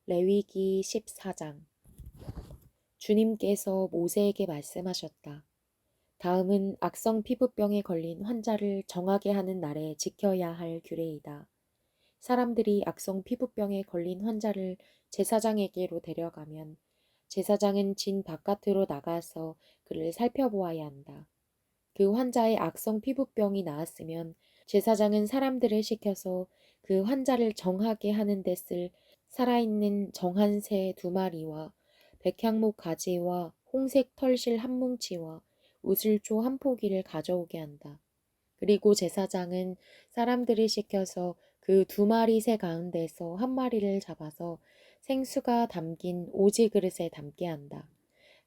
레위기 14장. 주님께서 모세에게 말씀하셨다. 다음은 악성 피부병에 걸린 환자를 정하게 하는 날에 지켜야 할 규례이다. 사람들이 악성 피부병에 걸린 환자를 제사장에게로 데려가면 제사장은 진 바깥으로 나가서 그를 살펴보아야 한다. 그 환자의 악성 피부병이 나았으면 제사장은 사람들을 시켜서 그 환자를 정하게 하는 데 쓸 살아있는 정한 새 2마리와 백향목 가지와 홍색 털실 한 뭉치와 우슬초 한 포기를 가져오게 한다. 그리고 제사장은 사람들을 시켜서 그 2마리 새 가운데서 한 마리를 잡아서 생수가 담긴 오지 그릇에 담게 한다.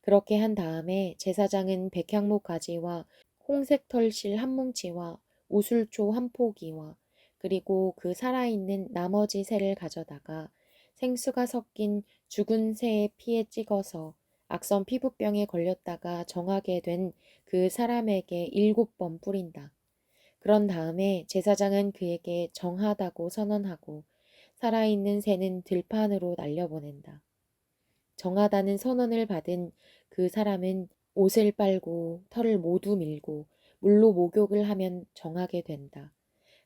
그렇게 한 다음에 제사장은 백향목 가지와 홍색 털실 한 뭉치와 우슬초 한 포기와 그리고 그 살아있는 나머지 새를 가져다가 생수가 섞인 죽은 새의 피에 찍어서 악성 피부병에 걸렸다가 정하게 된 그 사람에게 7번 뿌린다. 그런 다음에 제사장은 그에게 정하다고 선언하고 살아있는 새는 들판으로 날려보낸다. 정하다는 선언을 받은 그 사람은 옷을 빨고 털을 모두 밀고 물로 목욕을 하면 정하게 된다.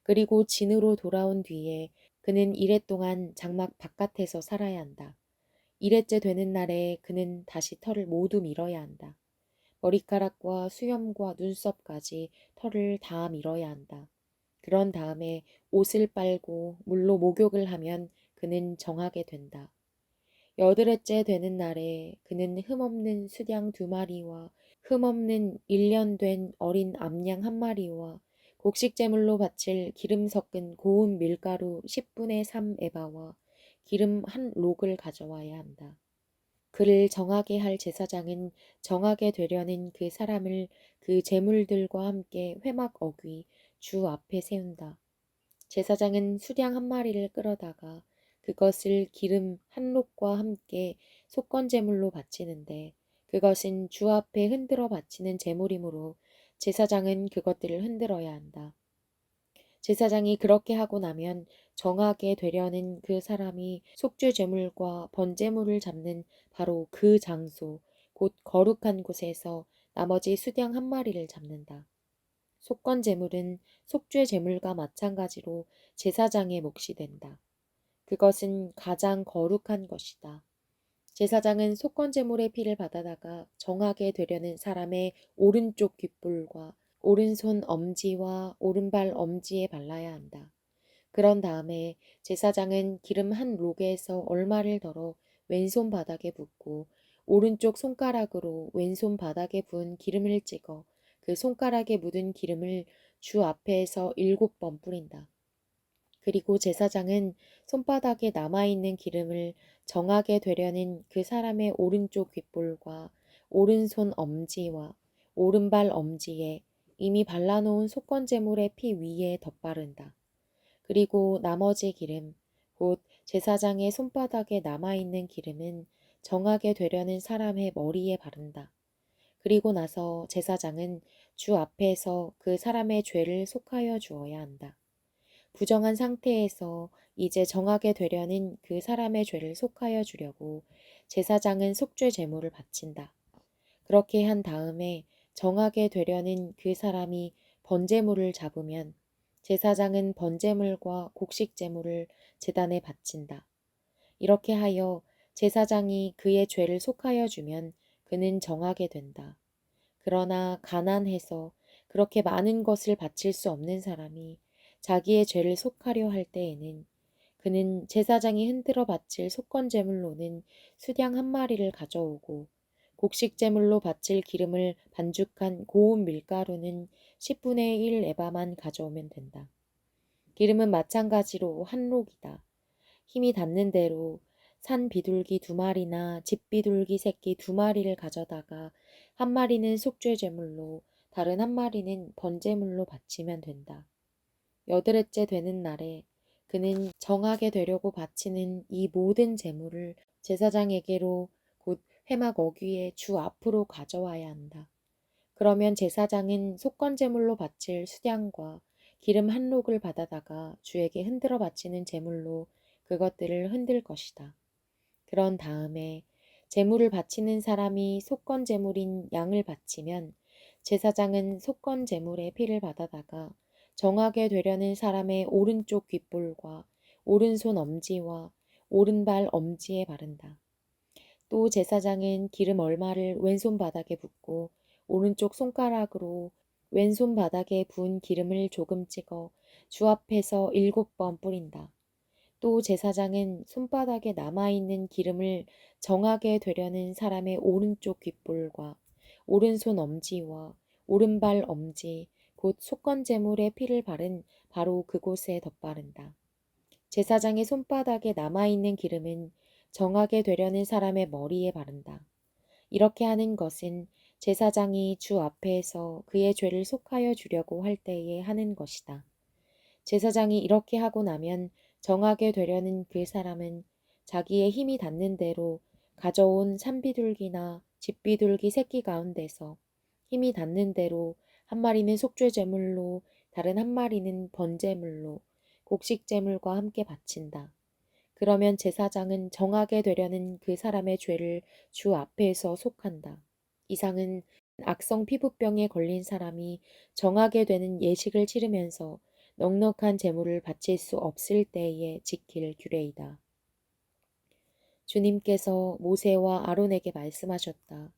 그리고 진으로 돌아온 뒤에 그는 이래 동안 장막 바깥에서 살아야 한다. 이래째 되는 날에 그는 다시 털을 모두 밀어야 한다. 머리카락과 수염과 눈썹까지 털을 다 밀어야 한다. 그런 다음에 옷을 빨고 물로 목욕을 하면 그는 정하게 된다. 8회째 되는 날에 그는 흠없는 수양 2마리와 흠없는 1년 된 어린 암양 1마리와 곡식제물로 바칠 기름 섞은 고운 밀가루 10분의 3 에바와 기름 한 록을 가져와야 한다. 그를 정하게 할 제사장은 정하게 되려는 그 사람을 그 제물들과 함께 회막 어귀 주 앞에 세운다. 제사장은 수량 1마리를 끌어다가 그것을 기름 한 록과 함께 속건 제물로 바치는데 그것은 주 앞에 흔들어 바치는 제물이므로 제사장은 그것들을 흔들어야 한다. 제사장이 그렇게 하고 나면 정하게 되려는 그 사람이 속죄 제물과 번제물을 잡는 바로 그 장소, 곧 거룩한 곳에서 나머지 수량 1마리를 잡는다. 속건 제물은 속죄 제물과 마찬가지로 제사장의 몫이 된다. 그것은 가장 거룩한 것이다. 제사장은 속건 제물의 피를 받아다가 정하게 되려는 사람의 오른쪽 귓불과 오른손 엄지와 오른발 엄지에 발라야 한다. 그런 다음에 제사장은 기름 한 록에서 얼마를 덜어 왼손 바닥에 붓고 오른쪽 손가락으로 왼손 바닥에 부은 기름을 찍어 그 손가락에 묻은 기름을 주 앞에서 7번 뿌린다. 그리고 제사장은 손바닥에 남아있는 기름을 정하게 되려는 그 사람의 오른쪽 귓볼과 오른손 엄지와 오른발 엄지에 이미 발라놓은 속건제물의 피 위에 덧바른다. 그리고 나머지 기름, 곧 제사장의 손바닥에 남아있는 기름은 정하게 되려는 사람의 머리에 바른다. 그리고 나서 제사장은 주 앞에서 그 사람의 죄를 속하여 주어야 한다. 부정한 상태에서 이제 정하게 되려는 그 사람의 죄를 속하여 주려고 제사장은 속죄 제물을 바친다. 그렇게 한 다음에 정하게 되려는 그 사람이 번제물을 잡으면 제사장은 번제물과 곡식제물을 제단에 바친다. 이렇게 하여 제사장이 그의 죄를 속하여 주면 그는 정하게 된다. 그러나 가난해서 그렇게 많은 것을 바칠 수 없는 사람이 자기의 죄를 속하려 할 때에는 그는 제사장이 흔들어 바칠 속건제물로는 수량 1마리를 가져오고 곡식제물로 바칠 기름을 반죽한 고운 밀가루는 10분의 1 에바만 가져오면 된다. 기름은 마찬가지로 한 록이다. 힘이 닿는 대로 산 비둘기 2마리나 집 비둘기 새끼 2마리를 가져다가 1마리는 속죄 제물로 다른 1마리는 번제물로 바치면 된다. 8회째 되는 날에 그는 정하게 되려고 바치는 이 모든 제물을 제사장에게로 곧 회막 어귀의 주 앞으로 가져와야 한다. 그러면 제사장은 속건제물로 바칠 수량과 기름 한 록을 받아다가 주에게 흔들어 바치는 제물로 그것들을 흔들 것이다. 그런 다음에 제물을 바치는 사람이 속건 제물인 양을 바치면 제사장은 속건 제물의 피를 받아다가 정하게 되려는 사람의 오른쪽 귓볼과 오른손 엄지와 오른발 엄지에 바른다. 또 제사장은 기름 얼마를 왼손 바닥에 붓고 오른쪽 손가락으로 왼손 바닥에 부은 기름을 조금 찍어 주 앞에서 7번 뿌린다. 또 제사장은 손바닥에 남아있는 기름을 정하게 되려는 사람의 오른쪽 귓볼과 오른손 엄지와 오른발 엄지 곧 속건제물의 피를 바른 바로 그곳에 덧바른다. 제사장의 손바닥에 남아있는 기름은 정하게 되려는 사람의 머리에 바른다. 이렇게 하는 것은 제사장이 주 앞에서 그의 죄를 속하여 주려고 할 때에 하는 것이다. 제사장이 이렇게 하고 나면 정하게 되려는 그 사람은 자기의 힘이 닿는 대로 가져온 산비둘기나 집비둘기 새끼 가운데서 힘이 닿는 대로 한 마리는 속죄제물로 다른 한 마리는 번제물로 곡식제물과 함께 바친다. 그러면 제사장은 정하게 되려는 그 사람의 죄를 주 앞에서 속한다. 이상은 악성 피부병에 걸린 사람이 정하게 되는 예식을 치르면서 넉넉한 제물을 바칠 수 없을 때에 지킬 규례이다. 주님께서 모세와 아론에게 말씀하셨다.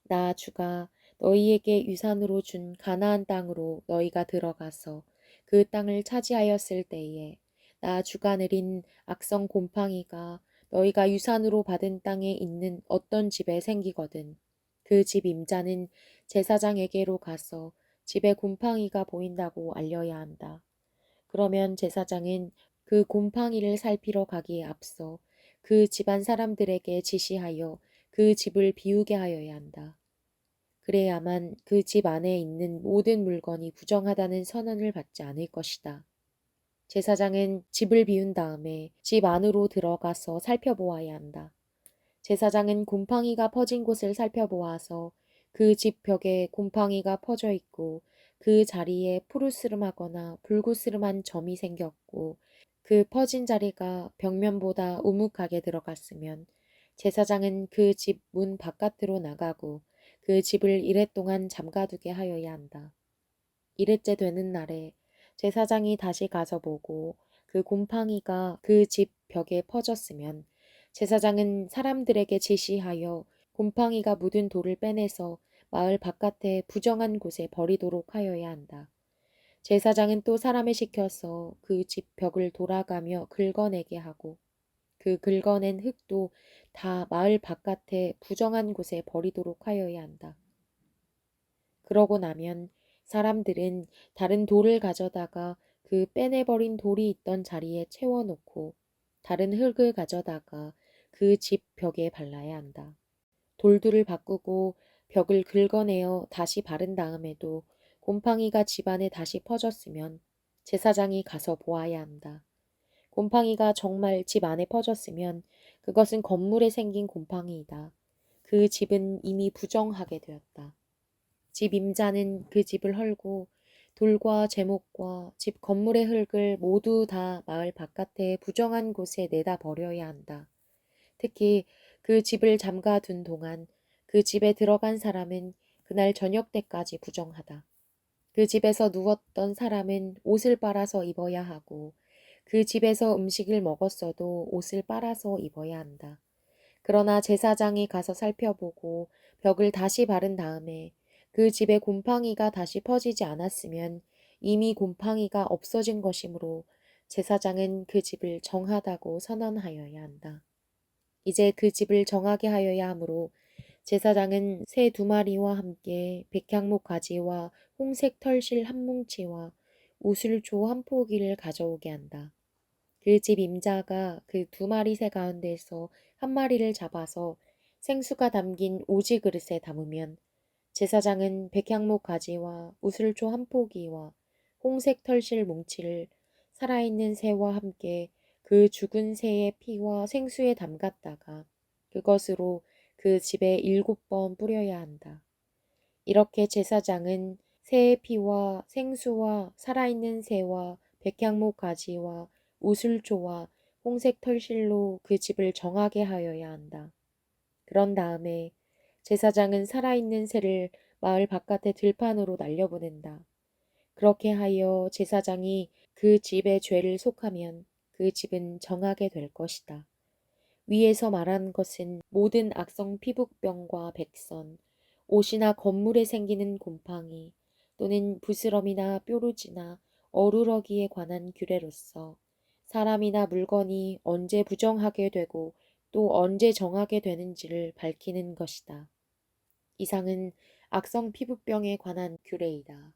나 주가 너희에게 유산으로 준 가나안 땅으로 너희가 들어가서 그 땅을 차지하였을 때에 나 주가 내린 악성 곰팡이가 너희가 유산으로 받은 땅에 있는 어떤 집에 생기거든 그 집 임자는 제사장에게로 가서 집에 곰팡이가 보인다고 알려야 한다. 그러면 제사장은 그 곰팡이를 살피러 가기에 앞서 그 집안 사람들에게 지시하여 그 집을 비우게 하여야 한다. 그래야만 그 집 안에 있는 모든 물건이 부정하다는 선언을 받지 않을 것이다. 제사장은 집을 비운 다음에 집 안으로 들어가서 살펴보아야 한다. 제사장은 곰팡이가 퍼진 곳을 살펴보아서 그 집 벽에 곰팡이가 퍼져 있고 그 자리에 푸르스름하거나 불구스름한 점이 생겼고 그 퍼진 자리가 벽면보다 우묵하게 들어갔으면 제사장은 그 집 문 바깥으로 나가고 그 집을 이레 동안 잠가두게 하여야 한다. 이레째 되는 날에 제사장이 다시 가서 보고 그 곰팡이가 그 집 벽에 퍼졌으면 제사장은 사람들에게 지시하여 곰팡이가 묻은 돌을 빼내서 마을 바깥에 부정한 곳에 버리도록 하여야 한다. 제사장은 또 사람을 시켜서 그 집 벽을 돌아가며 긁어내게 하고 그 긁어낸 흙도 다 마을 바깥에 부정한 곳에 버리도록 하여야 한다. 그러고 나면 사람들은 다른 돌을 가져다가 그 빼내버린 돌이 있던 자리에 채워놓고 다른 흙을 가져다가 그 집 벽에 발라야 한다. 돌들을 바꾸고 벽을 긁어내어 다시 바른 다음에도 곰팡이가 집안에 다시 퍼졌으면 제사장이 가서 보아야 한다. 곰팡이가 정말 집 안에 퍼졌으면 그것은 건물에 생긴 곰팡이이다. 그 집은 이미 부정하게 되었다. 집 임자는 그 집을 헐고 돌과 제목과 집 건물의 흙을 모두 다 마을 바깥에 부정한 곳에 내다 버려야 한다. 특히 그 집을 잠가 둔 동안 그 집에 들어간 사람은 그날 저녁 때까지 부정하다. 그 집에서 누웠던 사람은 옷을 빨아서 입어야 하고 그 집에서 음식을 먹었어도 옷을 빨아서 입어야 한다. 그러나 제사장이 가서 살펴보고 벽을 다시 바른 다음에 그 집에 곰팡이가 다시 퍼지지 않았으면 이미 곰팡이가 없어진 것이므로 제사장은 그 집을 정하다고 선언하여야 한다. 이제 그 집을 정하게 하여야 하므로 제사장은 새 2마리와 함께 백향목 가지와 홍색 털실 한 뭉치와 우슬조 한 포기를 가져오게 한다. 그 집 임자가 그 2마리 새 가운데서 한 마리를 잡아서 생수가 담긴 오지 그릇에 담으면 제사장은 백향목 가지와 우슬초 한 포기와 홍색 털실 뭉치를 살아있는 새와 함께 그 죽은 새의 피와 생수에 담갔다가 그것으로 그 집에 7번 뿌려야 한다. 이렇게 제사장은 새의 피와 생수와 살아있는 새와 백향목 가지와 우슬초와 홍색 털실로 그 집을 정하게 하여야 한다. 그런 다음에 제사장은 살아있는 새를 마을 바깥의 들판으로 날려보낸다. 그렇게 하여 제사장이 그 집의 죄를 속하면 그 집은 정하게 될 것이다. 위에서 말한 것은 모든 악성 피부병과 백선, 옷이나 건물에 생기는 곰팡이 또는 부스럼이나 뾰루지나 어루러기에 관한 규례로서 사람이나 물건이 언제 부정하게 되고 또 언제 정하게 되는지를 밝히는 것이다. 이상은 악성 피부병에 관한 규례이다.